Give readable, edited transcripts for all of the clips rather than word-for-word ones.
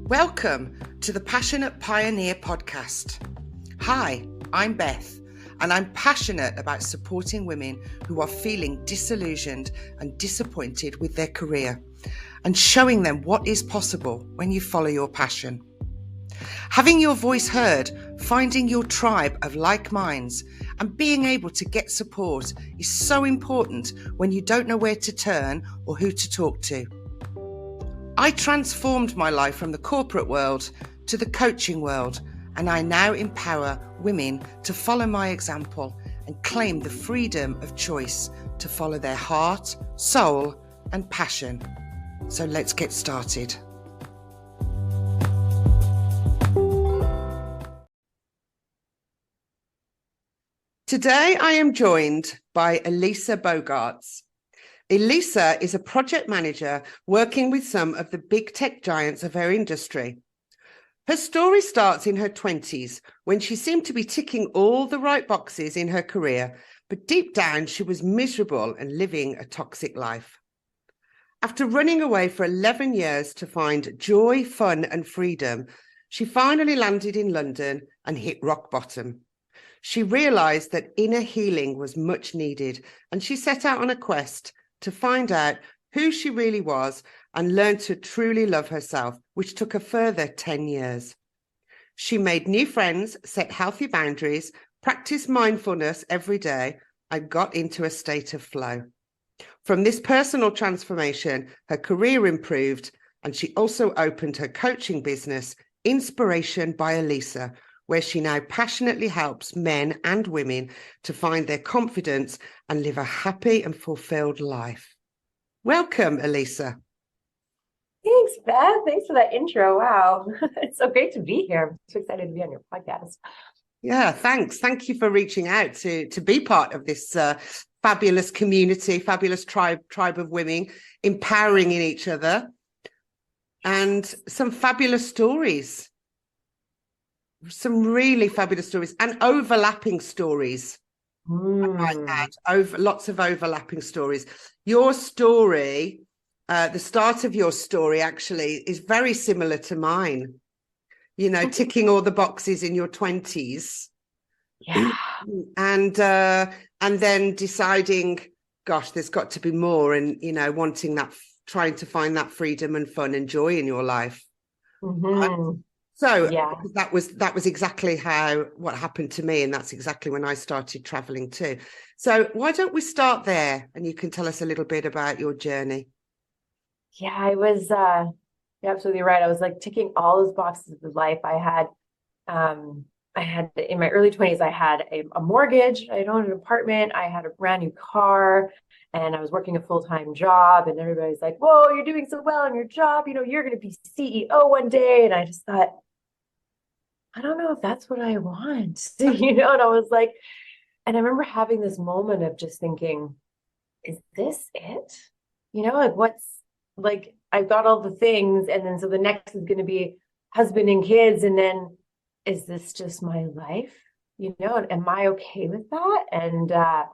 Welcome to the Passionate Pioneer podcast. Hi, I'm Beth, and I'm passionate about supporting women who are feeling disillusioned and disappointed with their career and showing them what is possible when you follow your passion. Having your voice heard, finding your tribe of like minds, and being able to get support is so important when you don't know where to turn or who to talk to. I transformed my life from the corporate world to the coaching world, and I now empower women to follow my example and claim the freedom of choice to follow their heart, soul, and passion. So let's get started. Today I am joined by Elisa Boogaert. Elisa is a project manager working with some of the big tech giants of her industry. Her story starts in her 20s when she seemed to be ticking all the right boxes in her career, but deep down she was miserable and living a toxic life. After running away for 11 years to find joy, fun and freedom, she finally landed in London and hit rock bottom. She realised that inner healing was much needed, and she set out on a quest to find out who she really was and learn to truly love herself, which took a further 10 years. She made new friends, set healthy boundaries, practiced mindfulness every day, and got into a state of flow. From this personal transformation, her career improved, and she also opened her coaching business, Inspiration by Elisa, where she now passionately helps men and women to find their confidence and live a happy and fulfilled life. Welcome, Elisa. Thanks, Beth. Thanks for that intro. Wow. It's so great to be here. I'm so excited to be on your podcast. Yeah, thanks. Thank you for reaching out to be part of this fabulous community, fabulous tribe of women, empowering in each other, and some fabulous stories. Some really fabulous stories and overlapping stories. I might add, lots of overlapping stories. Your story, the start of your story actually is very similar to mine. You know, ticking all the boxes in your 20s. Yeah. And then deciding, gosh, there's got to be more, and, you know, wanting that, trying to find that freedom and fun and joy in your life. Mm-hmm. So yeah, that was exactly what happened to me, and that's exactly when I started traveling too. So why don't we start there, and you can tell us a little bit about your journey. Yeah, I was you're absolutely right. I was like ticking all those boxes of life. I had in my early 20s, I had a mortgage, I owned an apartment, I had a brand new car, and I was working a full-time job, and everybody's like, whoa, you're doing so well in your job, you know, you're going to be CEO one day. And I just thought, I don't know if that's what I want, you know? And I was like, and I remember having this moment of just thinking, is this it? You know, like like, I've got all the things. And then, so the next is going to be husband and kids. And then is this just my life? You know, and am I okay with that? And I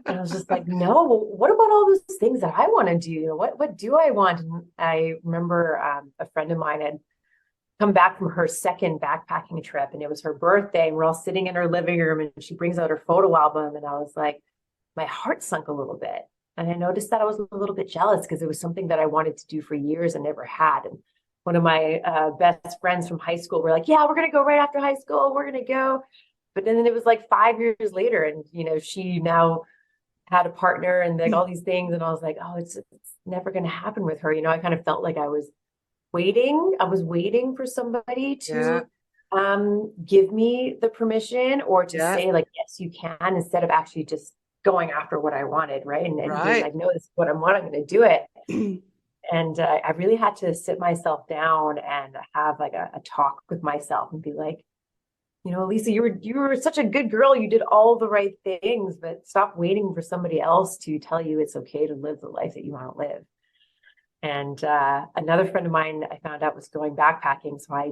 was just like, no, what about all those things that I want to do? You know, what do I want? And I remember a friend of mine had come back from her second backpacking trip, and it was her birthday, and we're all sitting in her living room, and she brings out her photo album, and I was like, my heart sunk a little bit. And I noticed that I was a little bit jealous because it was something that I wanted to do for years and never had. And one of my best friends from high school were like, yeah, we're going to go right after high school. We're going to go. But then it was like 5 years later, and, you know, she now had a partner and like all these things. And I was like, oh, it's never going to happen with her. You know, I kind of felt like I was waiting for somebody to give me the permission, or to say like, yes, you can, instead of actually just going after what I wanted. Right. And being like, no, this is what I want. I'm going to do it. And I really had to sit myself down and have like a talk with myself and be like, you know, Elisa, you were such a good girl. You did all the right things, but stop waiting for somebody else to tell you it's okay to live the life that you want to live. And another friend of mine, I found out, was going backpacking. So I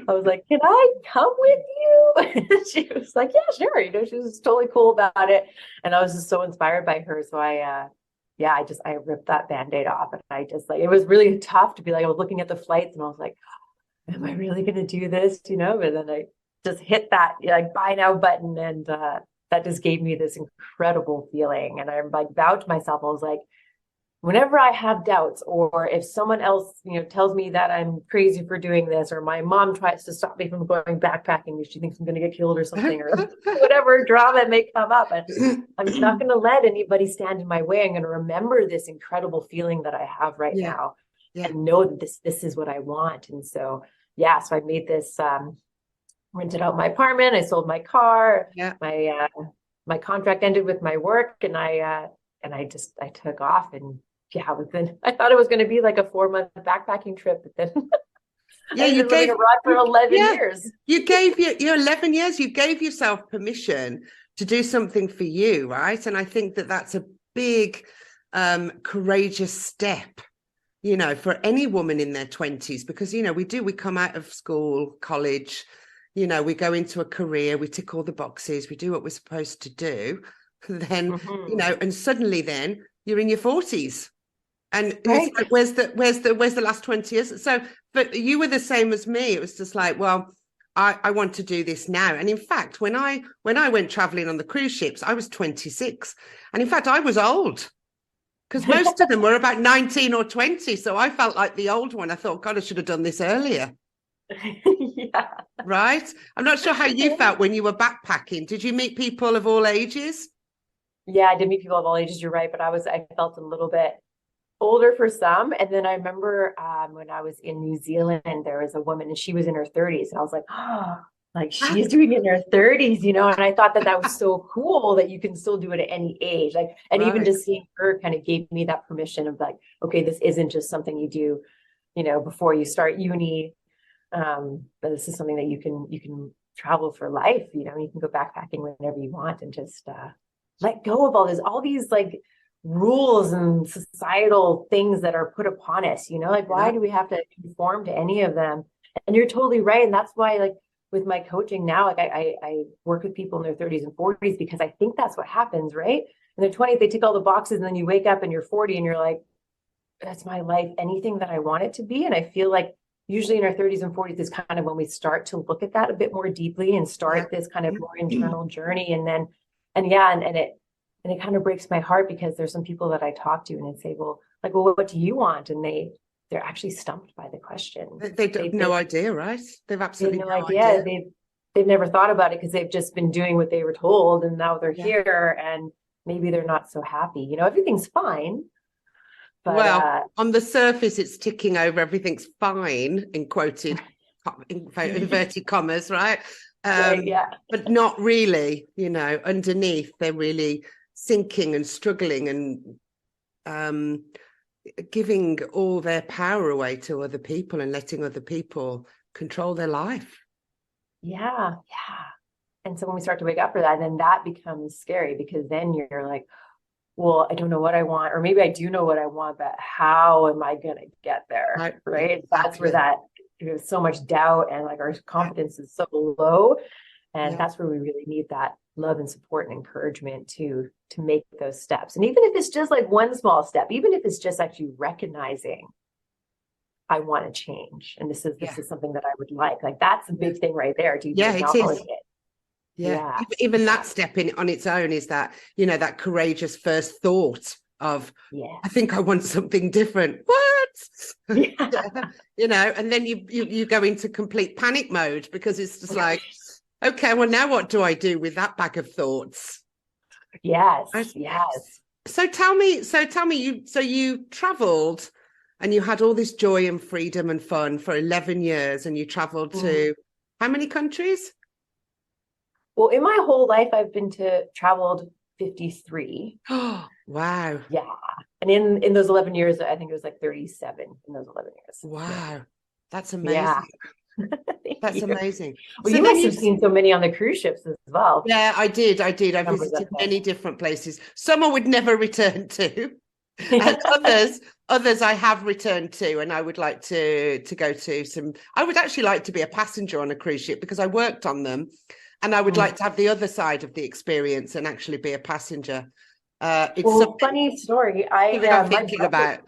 was like, can I come with you? And she was like, yeah, sure. You know, she was totally cool about it. And I was just so inspired by her. So I ripped that Band-Aid off. And I just like, it was really tough to be like, I was looking at the flights and I was like, am I really going to do this? But then I just hit that like buy now button, and that just gave me this incredible feeling. And I like vowed to myself, I was like, whenever I have doubts, or if someone else, tells me that I'm crazy for doing this, or my mom tries to stop me from going backpacking because she thinks I'm going to get killed or something, or whatever drama may come up, and I'm not going to let anybody stand in my way. I'm going to remember this incredible feeling that I have right Yeah. now, Yeah. and know that this is what I want. And so, yeah, so I made this, rented out my apartment, I sold my car, Yeah. my contract ended with my work, and I took off. And yeah, within, I thought it was going to be like a 4-month backpacking trip, but then Yeah, I ended you up living gave abroad for 11 yeah, years. you gave your 11 years, you gave yourself permission to do something for you, right? And I think that that's a big, courageous step, for any woman in their 20s, because, we come out of school, college, we go into a career, we tick all the boxes, we do what we're supposed to do. Then, and suddenly then you're in your 40s. And it's Right. like, where's the last 20 years? So, but you were the same as me. It was just like, well, I want to do this now. And in fact, when I went traveling on the cruise ships, I was 26. And in fact, I was old, because most of them were about 19 or 20. So I felt like the old one. I thought, God, I should have done this earlier. Yeah. Right. I'm not sure how you felt when you were backpacking. Did you meet people of all ages? Yeah, I did meet people of all ages, you're right, but I felt a little bit older for some. And then I remember, when I was in New Zealand, there was a woman and she was in her 30s. And I was like, oh, like she's doing it in her 30s, And I thought that was so cool that you can still do it at any age. Like, and even Right. just seeing her kind of gave me that permission of like, okay, this isn't just something you do, before you start uni. But this is something that you can travel for life. You can go backpacking whenever you want, and just let go of all these like rules and societal things that are put upon us. Like, why Yeah. do we have to conform to any of them? And you're totally right. And that's why, like, with my coaching now, like I work with people in their 30s and 40s, because I think that's what happens, right? In their 20s, they tick all the boxes, and then you wake up and you're 40 and you're like, that's my life, anything that I want it to be. And I feel like usually in our 30s and 40s is kind of when we start to look at that a bit more deeply and Yeah. start this kind of more internal journey. And then, and yeah, and it kind of breaks my heart, because there's some people that I talk to and I say, well, like, well, what do you want? And they're actually stumped by the question. They have no idea, right? They've They have absolutely no no idea. idea. They've never thought about it, because they've just been doing what they were told, and now they're Yeah. here, and maybe they're not so happy. Everything's fine, but Well, on the surface, it's ticking over. Everything's fine, in quoted, inverted commas, right? right, yeah. But not really, underneath, they're really sinking and struggling, and giving all their power away to other people and letting other people control their life. Yeah, yeah. And so when we start to wake up for that, then that becomes scary, because then you're like, well, I don't know what I want, or maybe I do know what I want, but how am I going to get there? Right. Exactly. That's where that, there's so much doubt, and like our confidence is so low. And Yeah. that's where we really need that love and support and encouragement to make those steps. And even if it's just like one small step, even if it's just actually recognizing, I want to change, and this is something that I would like that's a big thing right there, to even It acknowledge is. it. Yeah. Yeah. Even that step in on its own is that, that courageous first thought of, Yeah. I think I want something different. What? Yeah. And then you go into complete panic mode, because it's just like, okay, well, now what do I do with that bag of thoughts? Yes. Right? Yes. So tell me, you traveled and you had all this joy and freedom and fun for 11 years, and you traveled to how many countries? Well, in my whole life, I've traveled 53. Oh, wow. Yeah. And in those 11 years, I think it was like 37 in those 11 years. Wow. That's Yeah. amazing. That's amazing. Well, So you then must have seen so many on the cruise ships as well. Yeah, I did. I visited many different places. Some I would never return to, and others I have returned to, and I would like to go to some. I would actually like to be a passenger on a cruise ship, because I worked on them, and I would like to have the other side of the experience and actually be a passenger. It's well, funny story. I'm thinking about.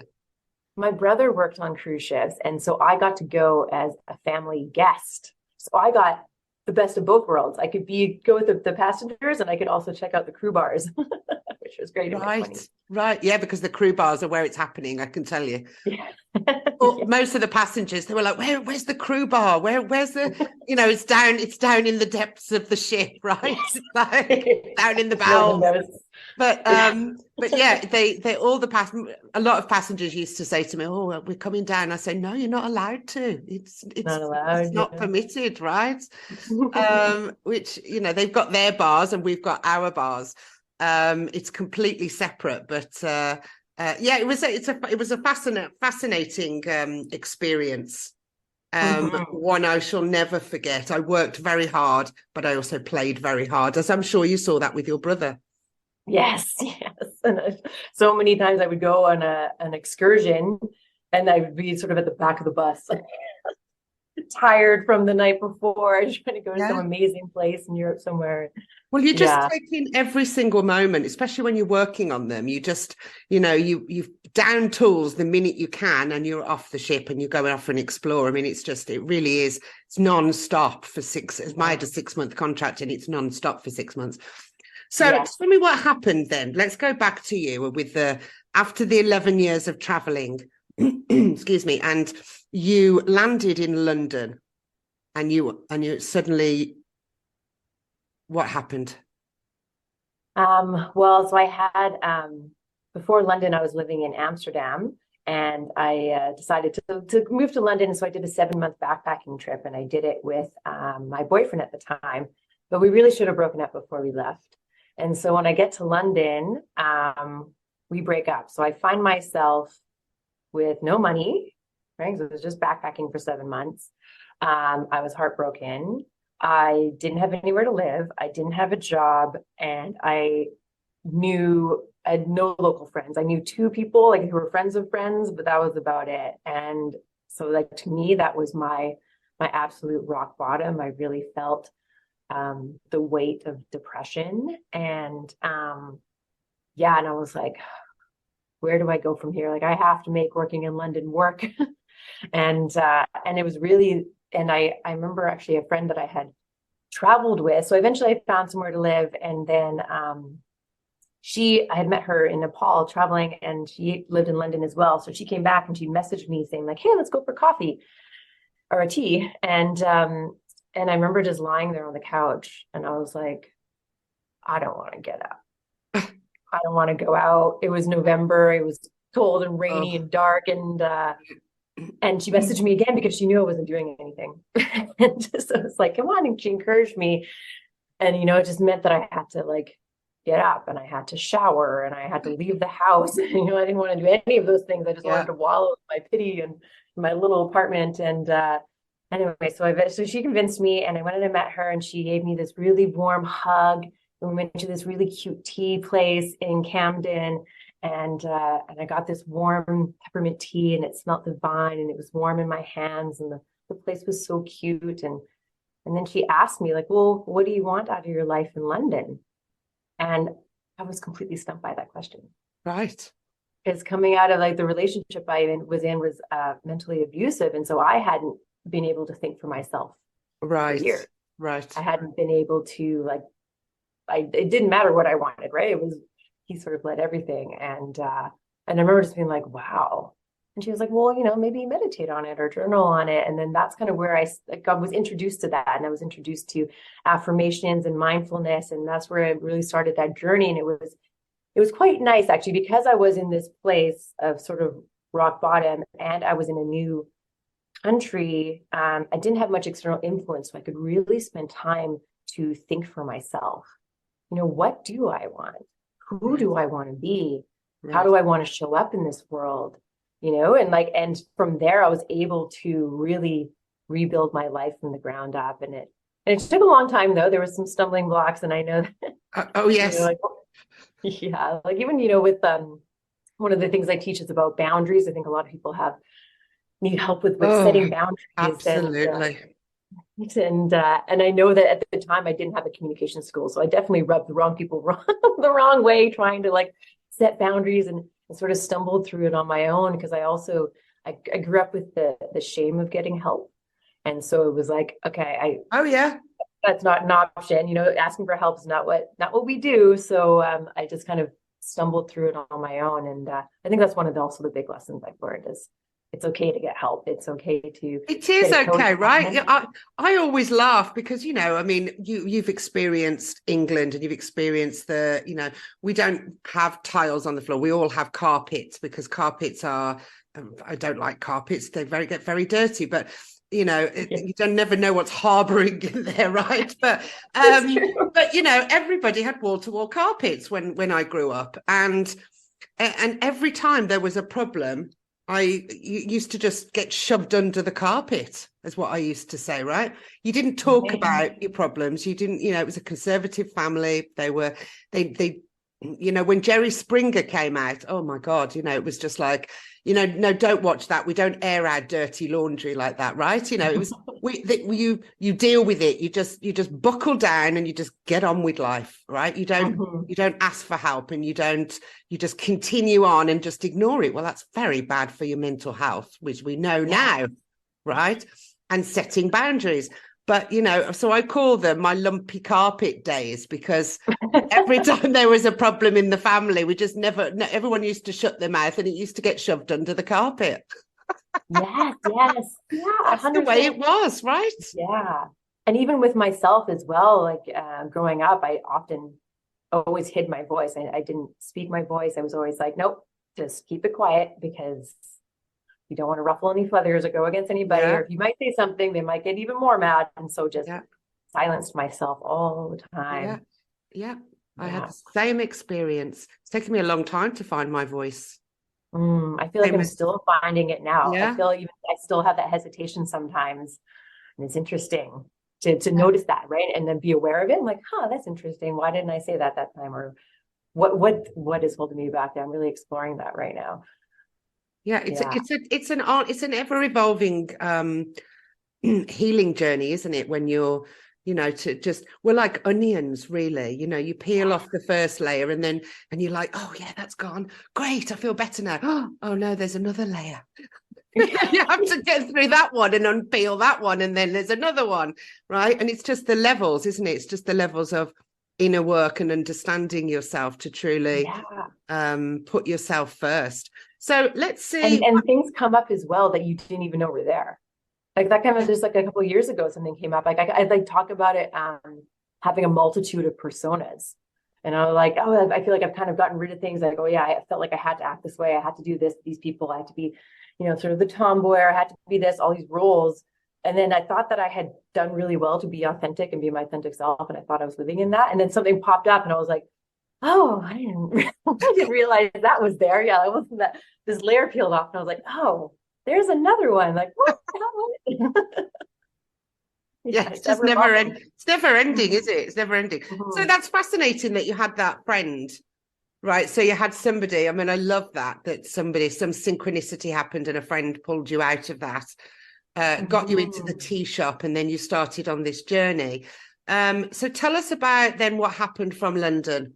my brother worked on cruise ships, and so I got to go as a family guest. So I got the best of both worlds. I could go with the passengers, and I could also check out the crew bars, which was great in my 20s. Right. Yeah, because the crew bars are where it's happening, I can tell you. Yeah. Well, most of the passengers, they were like, where's the crew bar? Where's the, it's down in the depths of the ship, right? It's like down in the bowels. But yeah, they all a lot of passengers used to say to me, "Oh, well, we're coming down." I say, "No, you're not allowed to. It's not allowed. It's not permitted, right?" Which they've got their bars and we've got our bars. It's completely separate, but yeah, it was a fascinating experience. One I shall never forget. I worked very hard, but I also played very hard, as I'm sure you saw that with your brother. Yes. And so many times I would go on an excursion and I would be sort of at the back of the bus, tired from the night before, trying to go to some amazing place in Europe somewhere. Well, you just take in every single moment, especially when you're working on them. You just, you've down tools the minute you can, and you're off the ship and you go off and explore. I mean, it really is. It's non-stop for I had a 6-month contract and it's non-stop for 6 months. So tell me what happened then. Let's go back to you after the 11 years of traveling, excuse me, and you landed in London and you suddenly, what happened? Well, so I had, before London, I was living in Amsterdam, and I decided to move to London. So I did a 7-month backpacking trip, and I did it with my boyfriend at the time, but we really should have broken up before we left. And so when I get to London, we break up. So I find myself with no money, right? So it was just backpacking for 7 months. I was heartbroken. I didn't have anywhere to live. I didn't have a job, and I had no local friends. I knew 2 people who were friends of friends, but that was about it. And so to me, that was my absolute rock bottom. I really felt the weight of depression, and and I was like, where do I go from here? I have to make working in London work. and it was really, and I remember actually a friend that I had traveled with. So eventually I found somewhere to live, and then I had met her in Nepal traveling, and she lived in London as well. So she came back and she messaged me saying hey, let's go for coffee or a tea. And I remember just lying there on the couch, and I was like, I don't want to get up. I don't want to go out. It was November. It was cold and rainy and dark. And she messaged me again because she knew I wasn't doing anything. And so it's come on. And she encouraged me. And, it just meant that I had to get up, and I had to shower, and I had to leave the house. I didn't want to do any of those things. I just wanted to wallow in my pity and my little apartment. And anyway, so she convinced me, and I went and I met her, and she gave me this really warm hug. And we went to this really cute tea place in Camden, and I got this warm peppermint tea, and it smelled divine, and it was warm in my hands, and the place was so cute. And then she asked me well, what do you want out of your life in London? And I was completely stumped by that question. Right. Because coming out of the relationship I was mentally abusive, and so I hadn't been able to think for myself. Right. For years. Right. I hadn't been able to it didn't matter what I wanted, right? It was, he sort of led everything. And I remember just being wow. And she was well, maybe meditate on it or journal on it. And then that's kind of where I was introduced to that. And I was introduced to affirmations and mindfulness. And that's where I really started that journey. And it was quite nice, actually, because I was in this place of sort of rock bottom, and I was in a new country. I didn't have much external influence, so I could really spend time to think for myself. What do I want? Who do I want to be? Right. How do I want to show up in this world? And from there, I was able to really rebuild my life from the ground up. And it took a long time, though. There was some stumbling blocks, and I know that. Oh yes. Yeah. Even, with one of the things I teach is about boundaries. I think a lot of people need help with setting boundaries. Absolutely. And I know that at the time I didn't have a communication school, so I definitely rubbed the wrong people the wrong way, trying to set boundaries. And I sort of stumbled through it on my own because I grew up with the shame of getting help. And so it was like, okay, Oh yeah. that's not an option. Asking for help is not what we do. So I just kind of stumbled through it on my own. And I think that's one of also the big lessons I've learned is it's okay to get help. It's okay to It is get a coach. okay, right? Yeah, I always laugh because, I mean, you've experienced England and you've experienced we don't have tiles on the floor. We all have carpets because carpets are, I don't like carpets. Get very dirty, but you don't never know what's harboring in there, right? But everybody had wall-to-wall carpets when I grew up, and every time there was a problem, I used to just get shoved under the carpet, is what I used to say, right? You didn't talk about your problems. You didn't, it was a conservative family. They when Jerry Springer came out, oh my God, it was just like, no, don't watch that. We don't air our dirty laundry like that, right? It was you deal with it. You just buckle down and you just get on with life, right? You don't ask for help and you just continue on and just ignore it. Well, that's very bad for your mental health, which we know now, right? And setting boundaries. But, so I call them my lumpy carpet days because every time there was a problem in the family, everyone used to shut their mouth and it used to get shoved under the carpet. Yes, yeah, That's 100%. the way it was, right? Yeah. And even with myself as well, like growing up, I often always hid my voice. I didn't speak my voice. I was always like, nope, just keep it quiet because you don't want to ruffle any feathers or go against anybody. Or if you might say something, they might get even more mad. And so just silenced myself all the time. Yeah. I had the same experience. It's taken me a long time to find my voice. I feel like I'm still finding it now. Yeah. I feel even I still have that hesitation sometimes. And it's interesting to notice that, right? And then be aware of it. I'm like, that's interesting. Why didn't I say that time? Or what is holding me back? I'm really exploring that right now. Yeah, it's an ever evolving healing journey, isn't it? When you're, we're like onions, really. You peel off the first layer and you're like, oh yeah, that's gone. Great, I feel better now. Oh no, there's another layer. You have to get through that one and unpeel that one, and then there's another one, right? And it's just the levels, isn't it? It's just the levels of inner work and understanding yourself to truly put yourself first. So let's see. And things come up as well that you didn't even know were there. Like that kind of just like a couple of years ago, something came up. Like I'd like talk about it, having a multitude of personas. And I was like, oh, I feel like I've kind of gotten rid of things. Like, oh yeah, I felt like I had to act this way. I had to do this, these people. I had to be, sort of the tomboy, or I had to be this, all these roles. And then I thought that I had done really well to be authentic and be my authentic self. And I thought I was living in that. And then something popped up and I was like, oh, I didn't realize that was there. Yeah, it wasn't that this layer peeled off. And I was like, oh, there's another one. Like, what? Yeah, it's just it's never ending, is it? It's never ending. So that's fascinating that you had that friend, right? So you had somebody, I mean, I love that some synchronicity happened and a friend pulled you out of that, got you into the tea shop, and then you started on this journey. So tell us about then what happened from London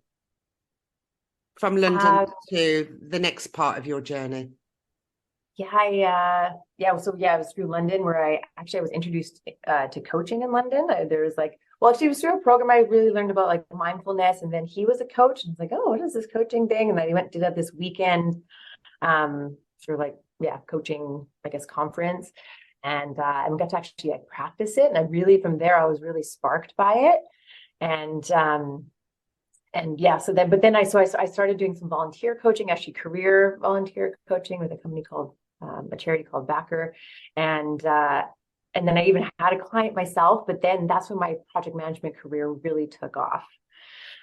to the next part of your journey. So it was through London where I was introduced to coaching in London. There was it was through a program I really learned about like mindfulness, and then he was a coach, and I was like, oh, what is this coaching thing? And then I did that this weekend, coaching, I guess, conference, and got to actually practice it. And I really, from there, I was really sparked by it, but then I started doing some volunteer coaching, actually career volunteer coaching with a company called a charity called Boogaert. And then I even had a client myself, but then that's when my project management career really took off.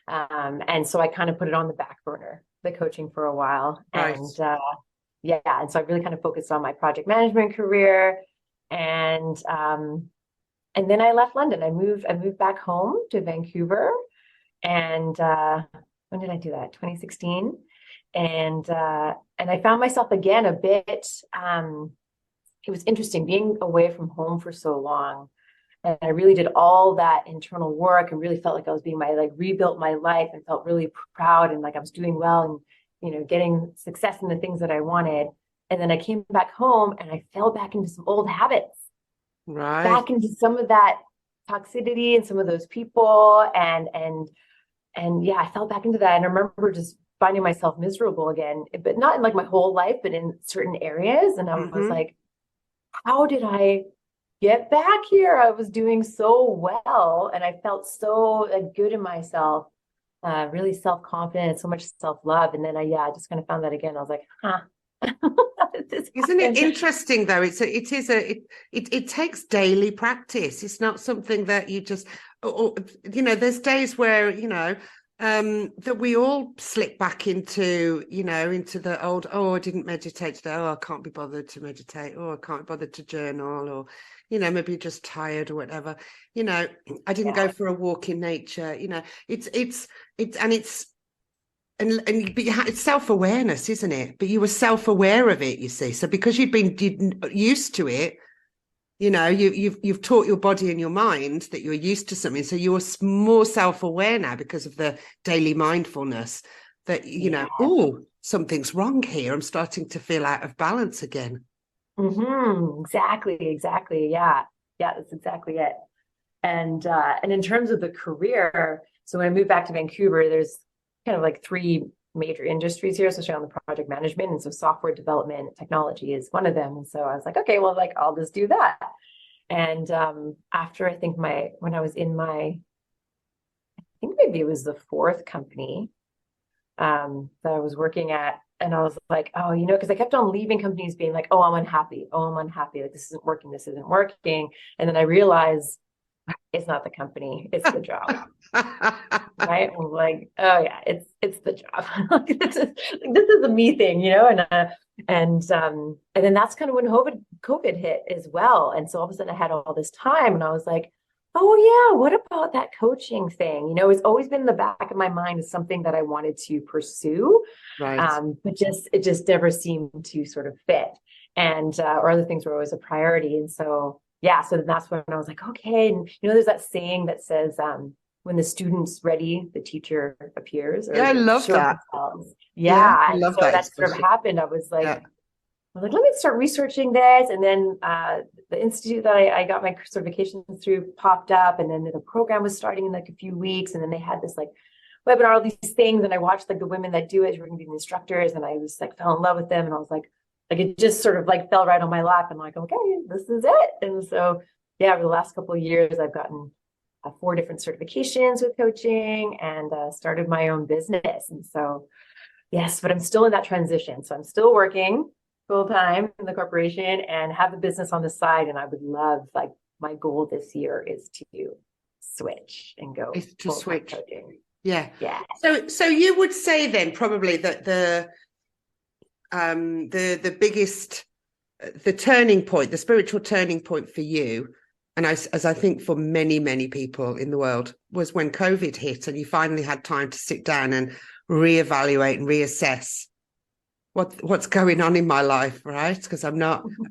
And so I kind of put it on the back burner, the coaching, for a while. Right. And so I really kind of focused on my project management career. And then I left London. I moved back home to Vancouver. And when did I do that? 2016. And I found myself again a bit, it was interesting being away from home for so long. And I really did all that internal work and really felt like I was being rebuilt my life, and felt really proud and like I was doing well getting success in the things that I wanted. And then I came back home and I fell back into some old habits, Right. back into some of that toxicity and some of those people. And yeah, I fell back into that. And I remember just finding myself miserable again, but not in like my whole life, but in certain areas. And I was Mm-hmm. like, how did I get back here? I was doing so well and I felt so good in myself, really self-confident, so much self-love. And then I just kind of found that again. I was like, huh, how did this Isn't it happen? interesting though? It takes daily practice. It's not something that you just, there's days where, that we all slip back into, into the old, oh, I didn't meditate today. Oh, I can't be bothered to meditate. Oh, I can't be bothered to journal, or, maybe you're just tired or whatever. I didn't go for a walk in nature. It's self-awareness, isn't it? But you were self-aware of it, you see. So because you've been used to it, you've taught your body and your mind that you're used to something. So you're more self-aware now because of the daily mindfulness that, oh, something's wrong here. I'm starting to feel out of balance again. Exactly. Yeah. Yeah, that's exactly it. And in terms of the career, so when I moved back to Vancouver, there's kind of like three major industries here, especially on the project management. And so software development technology is one of them. And so I was like, okay, well, like I'll just do that. And after I think when I was in I think maybe it was the fourth company that I was working at. And I was like, oh, because I kept on leaving companies being like, oh, I'm unhappy. Oh, I'm unhappy. Like, this isn't working. This isn't working. And then I realized it's not the company, it's the job. Right? I'm like, oh yeah, it's the job. This is a me thing, and then that's kind of when COVID hit as well. And so all of a sudden I had all this time and I was like, oh yeah, what about that coaching thing? It's always been in the back of my mind as something that I wanted to pursue. Right. But it just never seemed to sort of fit. And or other things were always a priority. And so yeah, so that's when I was like, okay. And there's that saying that says, when the student's ready, the teacher appears, or Yeah, I they love show that. themselves. Yeah, I Yeah. And love so that that sort of expression. happened. Yeah. Let me start researching this. And then the institute that I got my certifications through popped up, and then the program was starting in like a few weeks. And then they had this like webinar, all these things. And I watched like the women that do it who were going to be the instructors. And I was like, fell in love with them. And I was like it just sort of like fell right on my lap. And like, okay, this is it. And so, yeah, over the last couple of years, I've gotten 4 different certifications with coaching and started my own business. And so, yes, but I'm still in that transition. So I'm still working full time in the corporation and have a business on the side. And I would love, like, my goal this year is to switch and go It's to full time switch. coaching. Yeah. Yeah. So you would say then probably that the biggest the turning point, the spiritual turning point for you, and as I think for many, many people in the world, was when COVID hit and you finally had time to sit down and reevaluate and reassess what's going on in my life, right? Because I've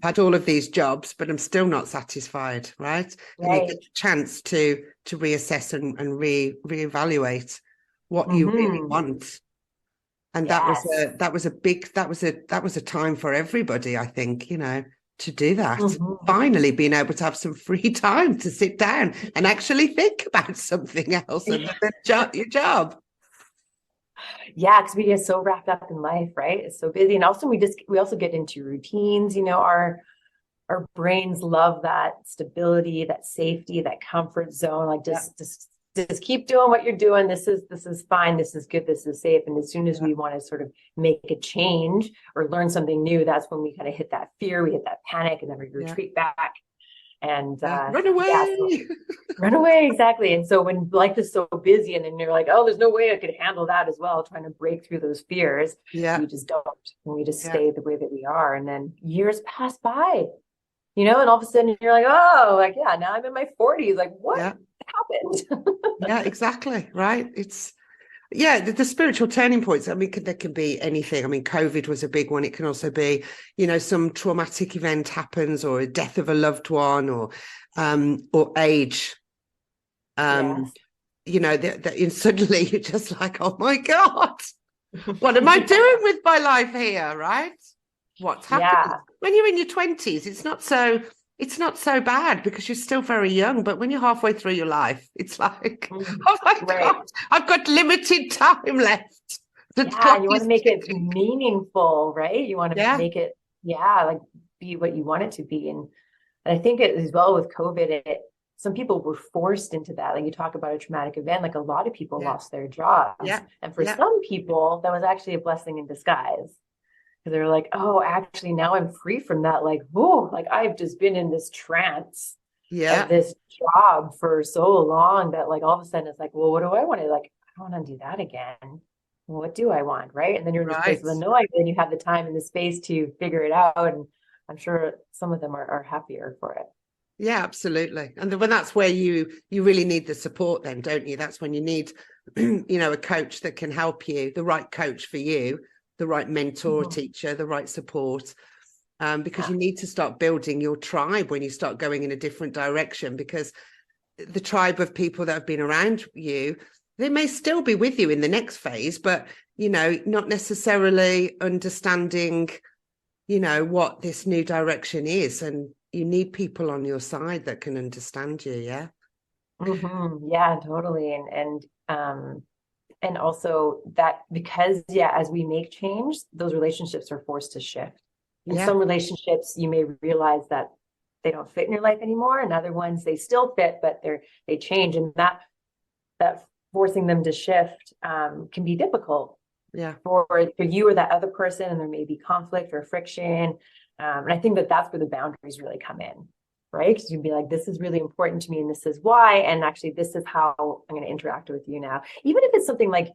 had all of these jobs, but I'm still not satisfied, right? And you get a chance to reassess and reevaluate what you really want. And Yes. that was a time for everybody, I think, to do that. Finally being able to have some free time to sit down and actually think about something else other than your job. Yeah, because we get so wrapped up in life, right? It's so busy. And also we also get into routines, our brains love that stability, that safety, that comfort zone. Like just keep doing what you're doing. This is fine. This is good. This is safe. And as soon as we want to sort of make a change or learn something new, that's when we kind of hit that fear, we hit that panic, and then we retreat back. And run away. Run away, exactly. And so when life is so busy and then you're like, oh, there's no way I could handle that as well, trying to break through those fears, we just don't. And we just stay the way that we are. And then years pass by, and all of a sudden you're like, oh, like, yeah, now I'm in my 40s. Like, what happened? Yeah, exactly. Right. It's, the spiritual turning points. I mean, there can be anything. I mean, COVID was a big one. It can also be, some traumatic event happens, or a death of a loved one, or age. And suddenly you're just like, oh my God, What am I doing with my life here, right? What's happening? Yeah. When you're in your 20s, it's not so bad because you're still very young. But when you're halfway through your life, it's like, oh my Right. God, I've got limited time left. The Yeah. clock And you want is to make it ticking. meaningful, right? You want to Yeah, make it, yeah, like be what you want it to be. And I think it as well with COVID, some people were forced into that. Like you talk about a traumatic event, like a lot of people yeah, lost their jobs. yeah, And for yeah, some people, that was actually a blessing in disguise. Because they were like, oh, actually, now I'm free from that. Like, whoa, like I've just been in this trance of yeah. this job for so long that like all of a sudden it's like, well, what do I want to like? I don't want to do that again. What do I want? Right. And then you're in this place Right. with no idea, and you have the time and the space to figure it out. And I'm sure some of them are happier for it. Yeah, absolutely. And when that's where you really need the support then, don't you? That's when you need, a coach that can help you, the right coach for you, the right mentor, Mhm. teacher, the right support. Because Yeah. you need to start building your tribe when you start going in a different direction, because the tribe of people that have been around you, they may still be with you in the next phase, but, not necessarily understanding what this new direction is, and you need people on your side that can understand you. Yeah. Yeah, totally. And also that because yeah, as we make change, those relationships are forced to shift. And Yeah. some relationships you may realize that they don't fit in your life anymore, and other ones they still fit, but they change. And that forcing them to shift can be difficult Yeah. for you or that other person, and there may be conflict or friction. And I think that that's where the boundaries really come in, right? Because you'd be like, this is really important to me, and this is why, and actually, this is how I'm going to interact with you now. Even if it's something like,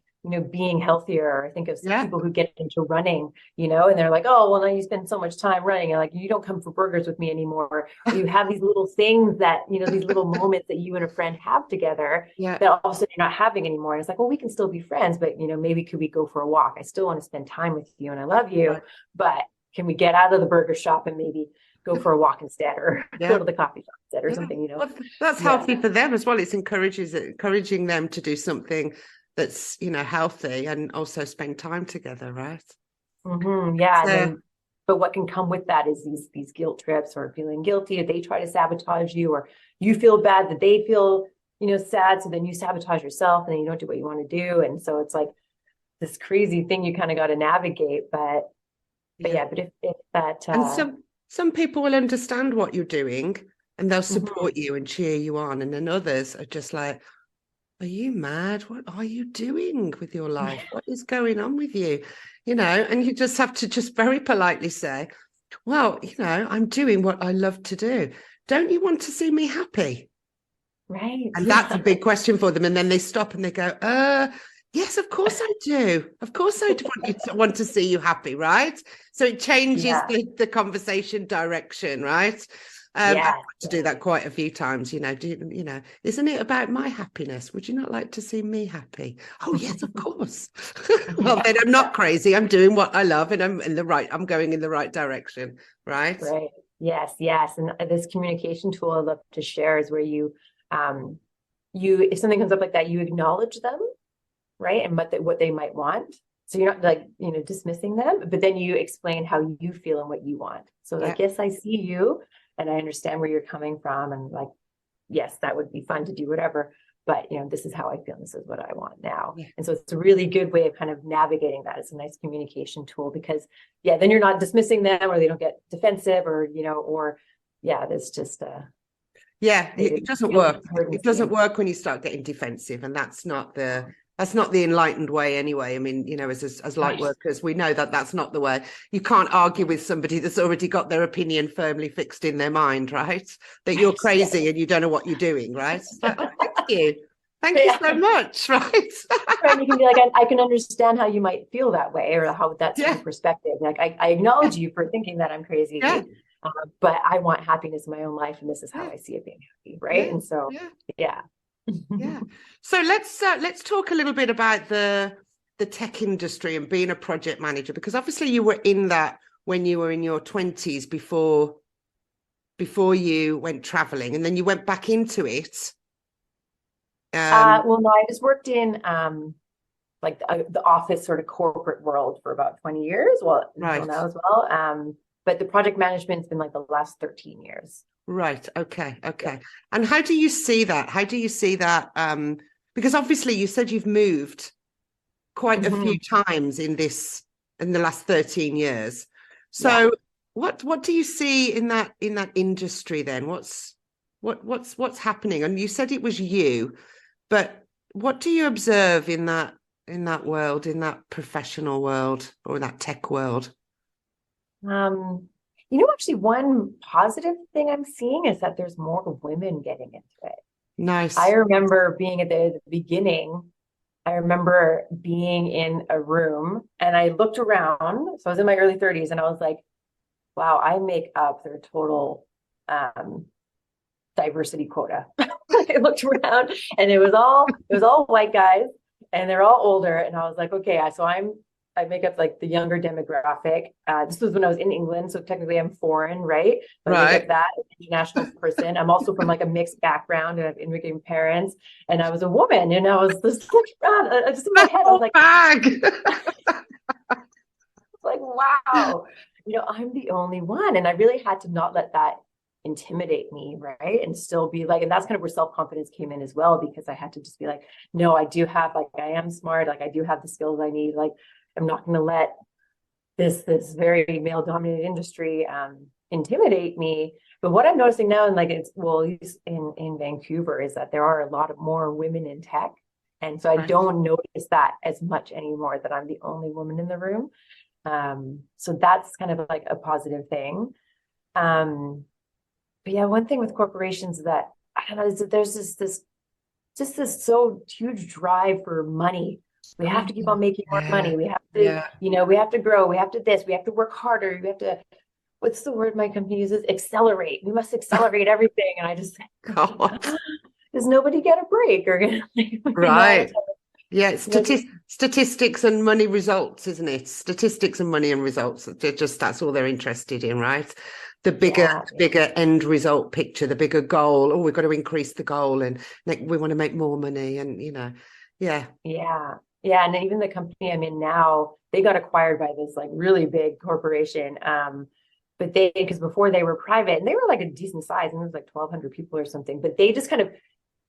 being healthier. I think of some Yeah. people who get into running, and they're like, oh, well, now you spend so much time running, and like, you don't come for burgers with me anymore. Or you have these little things that, these little moments that you and a friend have together Yeah. that all of a sudden you're not having anymore. And it's like, well, we can still be friends, but maybe could we go for a walk? I still want to spend time with you and I love you, Right. but can we get out of the burger shop and maybe go for a walk instead, or go Yeah. to the coffee shop instead, or Yeah. something. Well, that's Yeah. healthy for them as well. It's encouraging them to do something that's, healthy, and also spend time together, right? Yeah. And So then, but what can come with that is these guilt trips, or feeling guilty if they try to sabotage you, or you feel bad that they feel, sad. So then you sabotage yourself, and then you don't do what you want to do. And so it's like this crazy thing you kind of got to navigate. But yeah. yeah, but if that, And some people will understand what you're doing, and they'll mhm. support you and cheer you on. And then others are just like, are you mad? What are you doing with your life? What is going on with you? And you just have to just very politely say, well, I'm doing what I love to do. Don't you want to see me happy? Right. And that's a Yeah. big question for them. And then they stop and they go, yes, of course I do. Of course I do want to see you happy, right? So it changes Yeah. the conversation direction, right? I've had Yeah. to do that quite a few times. Isn't it about my happiness? Would you not like to see me happy? Oh, yes, of course. Well, then I'm not crazy. I'm doing what I love, and I'm going in the right direction, right? Right. Yes. Yes. And this communication tool I love to share is where um, if something comes up like that, you acknowledge them, right? And what they might want. So you're not like, dismissing them, but then you explain how you feel and what you want. So Yeah. like, yes, I see you and I understand where you're coming from. And like, yes, that would be fun to do whatever, but this is how I feel. This is what I want now. Yeah. And so it's a really good way of kind of navigating that. It's a nice communication tool because yeah, then you're not dismissing them, or they don't get defensive, or yeah, that's just Yeah, they it doesn't feel work. heard and It doesn't seen. work when you start getting defensive, and that's not the enlightened way anyway. I mean, as light Right. workers, we know that that's not the way. You can't argue with somebody that's already got their opinion firmly fixed in their mind, right? That you're Right. Yeah. crazy and you don't know what you're doing, right? So, oh, thank you Yeah. so much, right? Right. You can be like, I can understand how you might feel that way, or how that's your Yeah, perspective. Like, I acknowledge you for thinking that I'm yeah, crazy, but I want happiness in my own life, and this is how yeah, I see it being happy. Right. yeah, And so, yeah, yeah. yeah. So let's talk a little bit about the tech industry and being a project manager, because obviously you were in that when you were in your 20s before you went traveling, and then you went back into it. Well, no, I just worked in like the office sort of corporate world for about 20 years, well, until Right. now as well. But the project management's been like the last 13 years. Right. Okay. Yeah. Okay. And how do you see that? How do you see that? Because obviously you said you've moved quite a few Mhm. times in the last 13 years. Yeah. So what do you see in that industry then? What's happening? And you said it was you, but what do you observe in that world, in that professional world or that tech world? Actually, one positive thing I'm seeing is that there's more women getting into it. I Nice. remember being at the beginning, I remember being in a room and I looked around. So I was in my early 30s and I was like, wow, I make up their total um, diversity quota. I looked around and it was all white guys and they're all older. And I was like, okay, so I make up like the younger demographic. This was when I was in England, so technically I'm foreign, right? But I make up Right. that international person. I'm also from like a mixed background and I have immigrant parents, and I was a woman, and I was just looking around. Just in my The head, I was whole like, bag. wow, I'm the only one. And I really had to not let that intimidate me, right? And still be like, and that's kind of where self-confidence came in as well, because I had to just be like, no, I do have, like, I am smart, like I do have the skills I need. Like, I'm not going to let this very male dominated industry intimidate me. But what I'm noticing now, and like it's well, at least in Vancouver, is that there are a lot of more women in tech. And so I Right. don't notice that as much anymore, that I'm the only woman in the room. So that's kind of like a positive thing. Um, but yeah, one thing with corporations that I don't know is that there's this so huge drive for money. We have Oh, to keep on making more yeah. money. We have to, Yeah. we have to grow. We have to this. We have to work harder. We have to, what's the word my company uses? Accelerate. We must accelerate everything. And I just, God. does nobody get a break or Right. Yeah, just statistics and money results, isn't it? Statistics and money and results. They're just that's all they're interested in, right? yeah, The bigger end result picture, the bigger goal. Oh, we've got to increase the goal, and we want to make more money, and yeah, yeah, yeah. And even the company I'm in now, they got acquired by this like really big corporation. But because before they were private and they were like a decent size, and it was like 1,200 people or something, but they just kind of,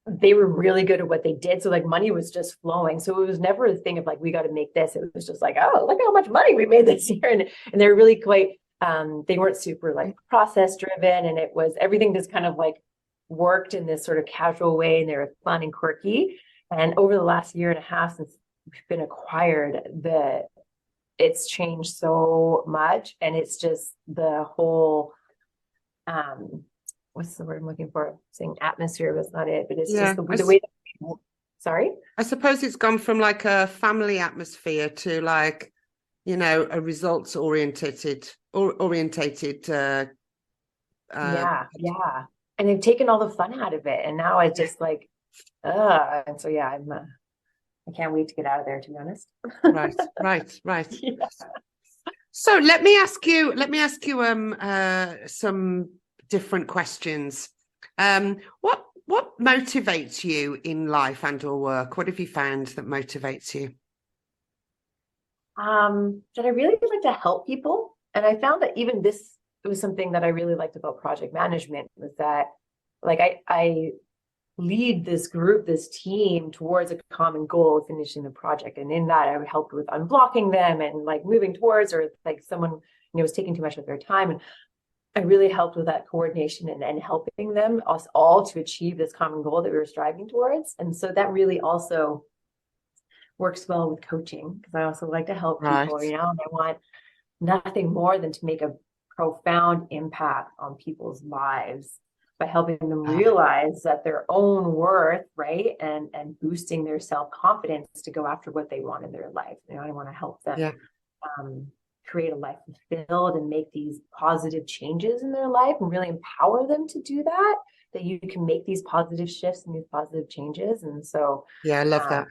they were really good at what they did. So like money was just flowing. So it was never a thing of like, we got to make this. It was just like, oh, look how much money we made this year. And they're really quite, they weren't super like process driven. And it was, everything just kind of like worked in this sort of casual way. And they were fun and quirky. And over the last year and a half since we've been acquired, it's changed so much. And it's just the whole, um, what's the word I'm looking for? Saying atmosphere was not it, but it's just yeah. the way that people, sorry. I suppose it's gone from like a family atmosphere to like a results orientated uh, Yeah, yeah. And they've taken all the fun out of it. And now it's just like, and so yeah, I can't wait to get out of there, to be honest. right. Yeah. So let me ask you some different questions. What motivates you in life and or work? What have you found that motivates you? That I really like to help people. And I found that even this was something that I really liked about project management, was that like I lead this group, this team towards a common goal of finishing the project. And in that, I would help with unblocking them and like moving towards, or like someone, was taking too much of their time. And I really helped with that coordination and helping them, us all, to achieve this common goal that we were striving towards. And so that really also works well with coaching, because I also like to help people, Right. and I want nothing more than to make a profound impact on people's lives by helping them realize that their own worth, right? And boosting their self-confidence to go after what they want in their life. I want to help them Yeah. um, create a life fulfilled and make these positive changes in their life, and really empower them to do that you can make these positive shifts and these positive changes. And so Yeah, I love um, that.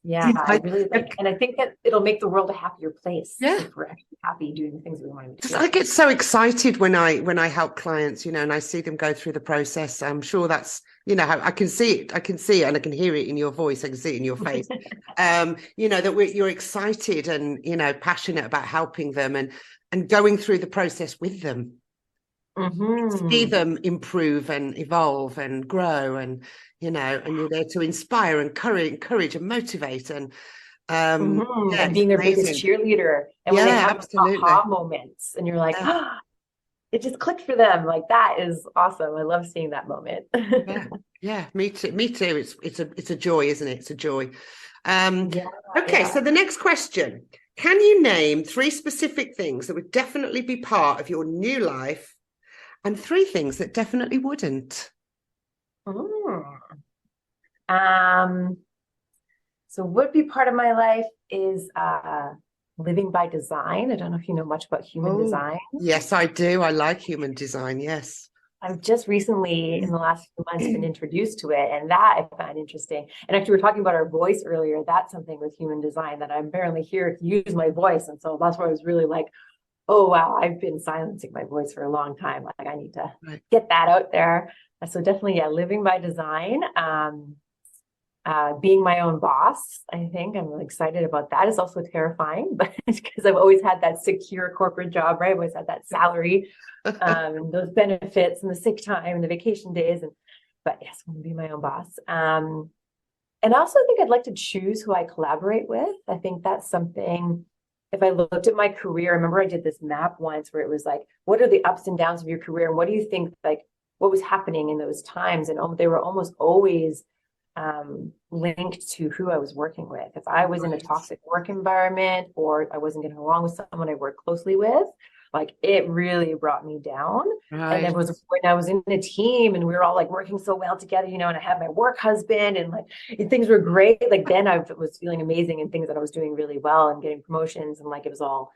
Yeah, I Like, really like, and I think that it'll make the world a happier place yeah. if we're actually happy doing the things we want to Just, do. I get so excited when I help clients, and I see them go through the process. I'm sure that's, I can see it. I can see it and I can hear it in your voice. I can see it in your face. That you're excited and, passionate about helping them and going through the process with them. See Mm-hmm. them improve and evolve and grow and, and you're there to inspire and encourage and motivate. And Mm-hmm. yeah, And it's being their biggest amazing. cheerleader. And when they Yeah, have those absolutely. aha moments and you're like, Yeah. ah, it just clicked for them. Like that is awesome. I love seeing that moment. Yeah, yeah, me too. Me too. It's a joy, isn't it? It's a joy. Um, Yeah, okay, yeah. so the next question. Can you name three specific things that would definitely be part of your new life and three things that definitely wouldn't? Mm. Um, so would be part of my life is living by design. I don't know if you know much about human Oh, design. yes, I do. I like human design. Yes. I've just recently, in the last few months, been introduced to it, and that I find interesting. And actually, we were talking about our voice earlier. That's something with human design that I'm apparently here to use my voice, and so that's why I was really like, "Oh wow, I've been silencing my voice for a long time. Like I need to Right. get that out there." So definitely, yeah, living by design. Being my own boss, I think I'm really excited about that. It's also terrifying, but because I've always had that secure corporate job, right? I've always had that salary, and those benefits and the sick time and the vacation days. But yes, I'm gonna be my own boss. And I also think I'd like to choose who I collaborate with. I think that's something. If I looked at my career, I remember I did this map once where it was like, what are the ups and downs of your career, and what do you think like what was happening in those times? And they were almost always linked to who I was working with. If I was in a Right. toxic work environment or I wasn't getting along with someone I worked closely with, like it really brought me down. And Right. it was when I was in a team and we were all like working so well together, and I had my work husband and like things were great. Like then I was feeling amazing and things that I was doing really well and getting promotions and like it was all,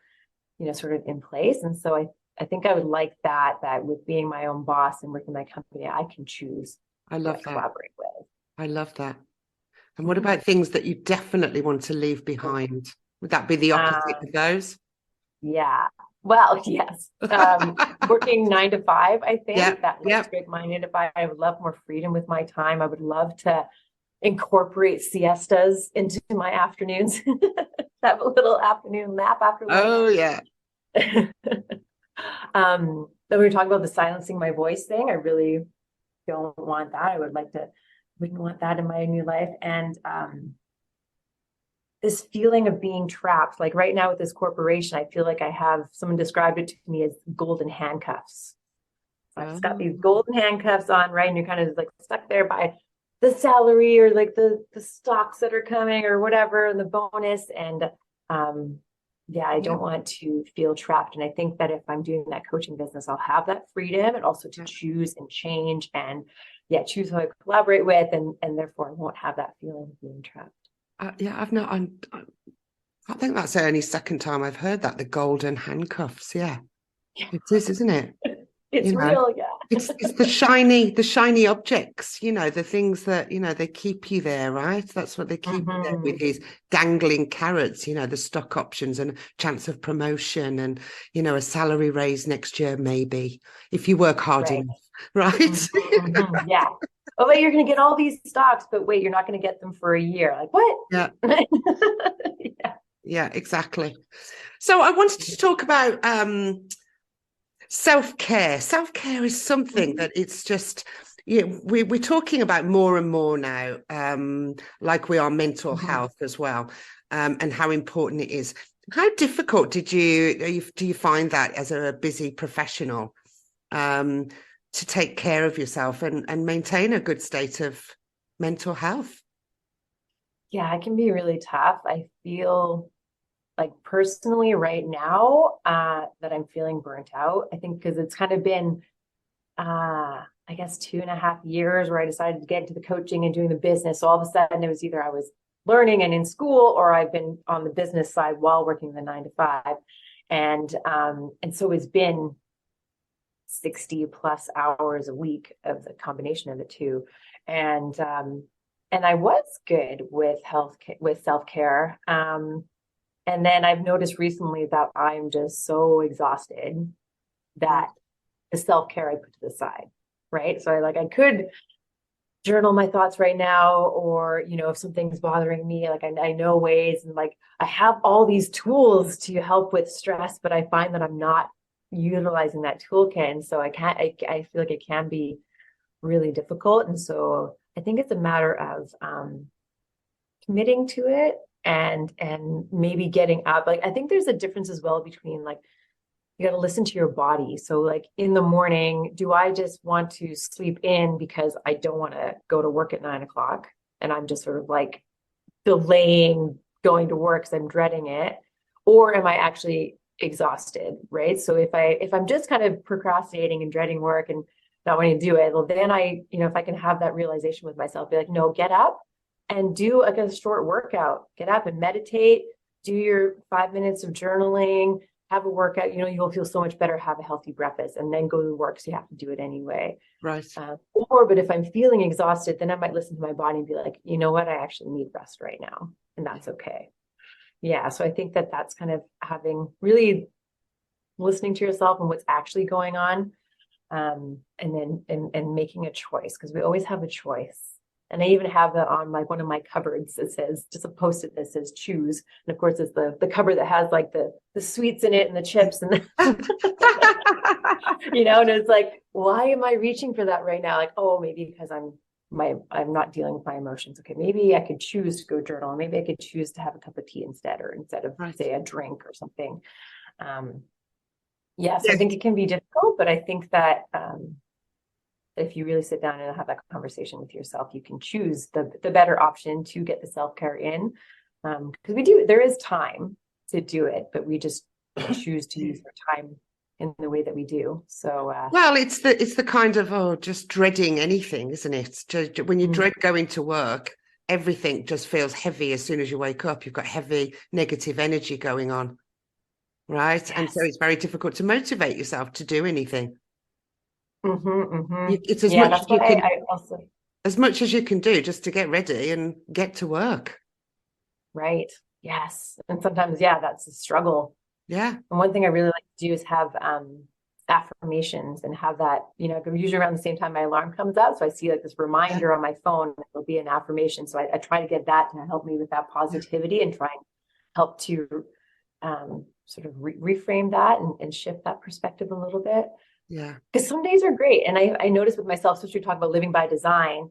sort of in place. And so I think I would like that with being my own boss and working my company, I can choose I who I love that. collaborate with. I love that. And what Mhm. about things that you definitely want to leave behind? Would that be the opposite Um, of those? yeah. Well, yes. Working 9 to 5, I Yeah, think that like yeah. strict my 9 to 5. I would love more freedom with my time. I would love to incorporate siestas into my afternoons. Have a little afternoon nap after lunch. Oh, yeah. Then we were talking about the silencing my voice thing. I really don't want that. Wouldn't want that in my new life. And this feeling of being trapped. Like right now with this corporation, I feel like I have someone described it to me as golden handcuffs. I've just got these Oh, golden handcuffs on, right? And you're kind of like stuck there by the salary or like the stocks that are coming or whatever, and the bonus. And yeah, I yeah, don't want to feel trapped. And I think that if I'm doing that coaching business, I'll have that freedom and also to yeah. choose and change and yeah, choose who I collaborate with, and therefore I won't have that feeling of being trapped. Yeah, I've not. I think that's the only second time I've heard that, the golden handcuffs. Yeah, it is, isn't it? It's You know, real, yeah. it's the shiny objects, the things that, they keep you there, right? That's what they keep you there with Mm-hmm. these dangling carrots, the stock options and chance of promotion and, a salary raise next year, maybe, if you work hard Right. enough, right? Mm-hmm, mm-hmm. Yeah. Oh, wait, you're going to get all these stocks, but wait, you're not going to get them for a year. Like, what? Yeah, Yeah. yeah, exactly. So I wanted to talk about self-care. Self-care is something Mhm. that it's just, we're talking about more and more now, like we are mental Mhm. health as well, and how important it is. How difficult do you find that as a busy professional, um, to take care of yourself and maintain a good state of mental health? Yeah, it can be really tough. I feel like personally right now that I'm feeling burnt out. I think because it's kind of been, I guess, 2.5 years where I decided to get into the coaching and doing the business. So all of a sudden it was either I was learning and in school or I've been on the business side while working the 9 to 5. And so it's been 60 plus hours a week of the combination of the two. And and I was good with with self-care. And then I've noticed recently that I'm just so exhausted Right. that the self-care I put to the side, right? So I could journal my thoughts right now, or if something's bothering me, like I know ways, and like I have all these tools to help with stress, but I find that I'm not utilizing that toolkit, and so I feel like it can be really difficult. And so I think it's a matter of committing to it, and maybe getting up. Like I think there's a difference as well between, like, you got to listen to your body. So like in the morning, do I just want to sleep in because I don't want to go to work at 9 o'clock, and I'm just sort of like delaying going to work because I'm dreading it? Or am I actually exhausted, right? So if I'm just kind of procrastinating and dreading work and not wanting to do it, well, then if I can have that realization with myself, be like, no, get up and do like a short workout. Get up and meditate, do your 5 minutes of journaling, have a workout. You'll feel so much better, have a healthy breakfast, and then go to work. So you have to do it anyway. Right. But if I'm feeling exhausted, then I might listen to my body and be like, you know what, I actually need rest right now, and that's okay. Yeah. So I think that that's kind of having really listening to yourself and what's actually going on, and then and making a choice, because we always have a choice. And I even have that on like one of my cupboards that says, just a post-it that says choose. And of course, it's the cupboard that has like the sweets in it and the chips and and it's like, why am I reaching for that right now? Like, oh, maybe because I'm not dealing with my emotions. Okay, maybe I could choose to go journal. Maybe I could choose to have a cup of tea instead of Right. say a drink or something. Yes, I think it can be difficult, but I think that if you really sit down and have that conversation with yourself, you can choose the better option to get the self-care in. Because there is time to do it, but we just choose to use our time in the way that we do. So Well, it's the kind of just dreading anything, isn't it? When you dread going to work, everything just feels heavy as soon as you wake up. You've got heavy negative energy going on, right? yes. And so it's very difficult to motivate yourself to do anything. It's Yeah, that's why I also, as much as you can do just to get ready and get to work. right. Yes. And sometimes, yeah, that's a struggle. Yeah. And one thing I really like to do is have affirmations, and have that, usually around the same time my alarm comes up. So I see like this reminder on my phone, it'll be an affirmation. So I try to get that to help me with that positivity, and try and help to sort of reframe that, and shift that perspective a little bit. Yeah. Because some days are great. And I notice with myself, since we talk about living by design,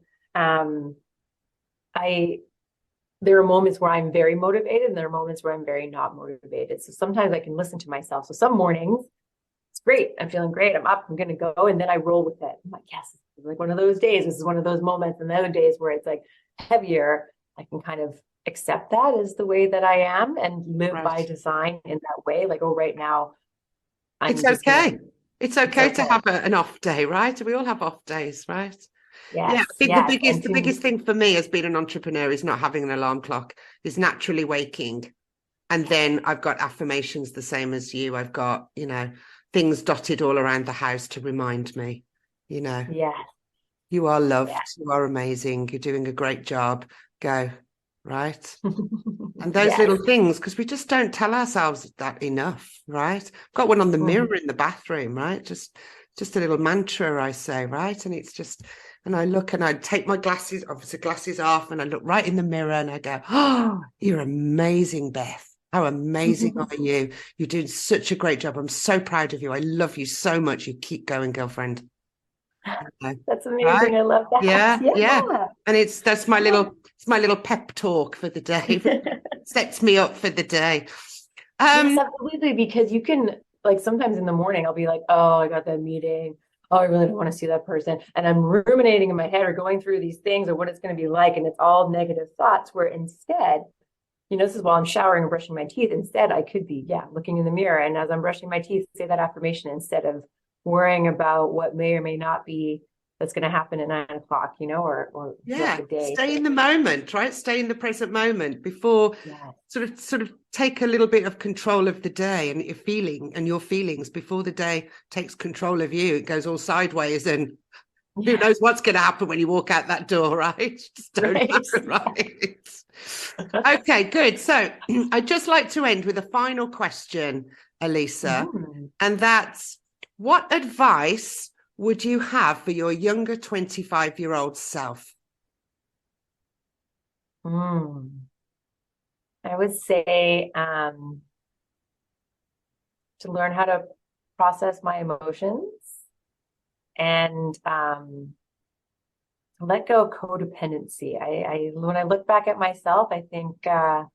there are moments where I'm very motivated, and there are moments where I'm very not motivated. So sometimes I can listen to myself. So some mornings, it's great. I'm feeling great. I'm up. I'm going to go. And then I roll with it. I'm like, yes, it's like one of those days. This is one of those moments. And the other days where it's like heavier, I can kind of accept that as the way that I am, and live by design in that way. Like, oh, right now, It's okay. It's okay to have an off day, right? We all have off days, right? Yes, yeah, I think yes. the biggest thing for me as being an entrepreneur is not having an alarm clock, is naturally waking. And then I've got affirmations the same as you. I've got, things dotted all around the house to remind me, Yes. you are loved, Yes. you are amazing, you're doing a great job. Go, right? And those Yes. little things, because we just don't tell ourselves that enough, right? Got one on the mirror in the bathroom, right? Just a little mantra I say, right? And it's just, and I look and I take my glasses, obviously glasses off, and I look right in the mirror and I go, oh, you're amazing, Beth. How amazing are you? You're doing such a great job. I'm so proud of you. I love you so much. You keep going, girlfriend. That's amazing. Right? I love that. Yeah. And it's my little pep talk for the day. Sets me up for the day. Yes, absolutely. Because you can, like, sometimes in the morning, I'll be like, oh, I got that meeting. Oh, I really don't want to see that person. And I'm ruminating in my head, or going through these things, or what it's going to be like. And it's all negative thoughts, where instead, this is while I'm showering and brushing my teeth. Instead, I could be, looking in the mirror. And as I'm brushing my teeth, say that affirmation, instead of worrying about what may or may not be that's going to happen at 9 o'clock, or the day. Stay in the moment, right? Stay in the present moment before sort of take a little bit of control of the day and your feelings before the day takes control of you. It goes all sideways and Who knows what's going to happen when you walk out that door, right? Just don't Right. know, right? Okay, good. So I'd just like to end with a final question, Elisa, and that's, what advice would you have for your younger 25-year-old self? I would say to learn how to process my emotions and let go of codependency. I when I look back at myself, I think there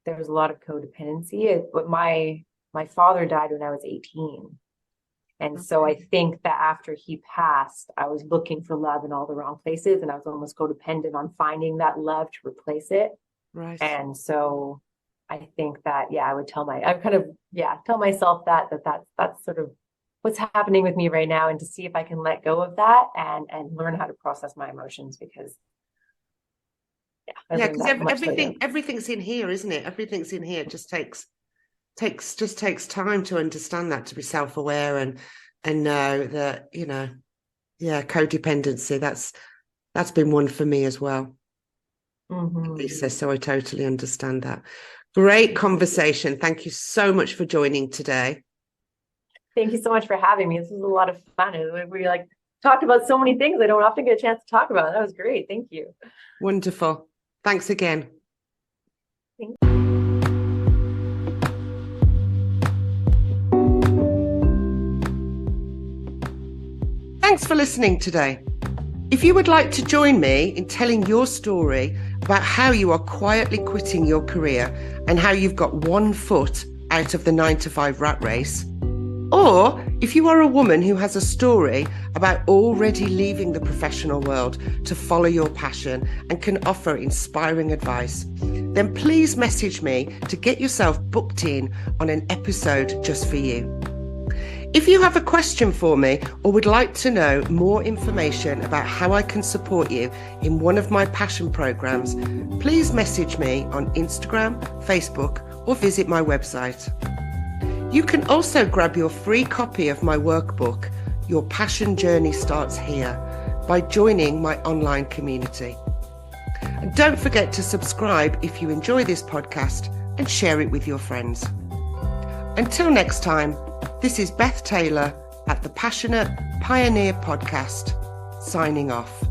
was a lot of codependency. But my father died when I was 18. And so I think that after he passed, I was looking for love in all the wrong places, and I was almost codependent on finding that love to replace it. Right. And so I think that, I would tell myself that's sort of what's happening with me right now, and to see if I can let go of that and learn how to process my emotions, because because everything's in here, isn't it? Everything's in here. It just takes time to understand that, to be self-aware and know that, codependency, that's been one for me as well. Lisa, so I totally understand that. Great conversation. Thank you so much for joining today. Thank you so much for having me. This was a lot of fun. We talked about so many things I don't often get a chance to talk about. That was great. Thank you. Wonderful. Thanks again. Thank you. Thanks for listening today. If you would like to join me in telling your story about how you are quietly quitting your career and how you've got one foot out of the 9-to-5 rat race, or if you are a woman who has a story about already leaving the professional world to follow your passion and can offer inspiring advice, then please message me to get yourself booked in on an episode just for you. If you have a question for me or would like to know more information about how I can support you in one of my passion programs, please message me on Instagram, Facebook, or visit my website. You can also grab your free copy of my workbook, Your Passion Journey Starts Here, by joining my online community. And don't forget to subscribe if you enjoy this podcast and share it with your friends. Until next time, this is Beth Taylor at the Passionate Pioneer Podcast, signing off.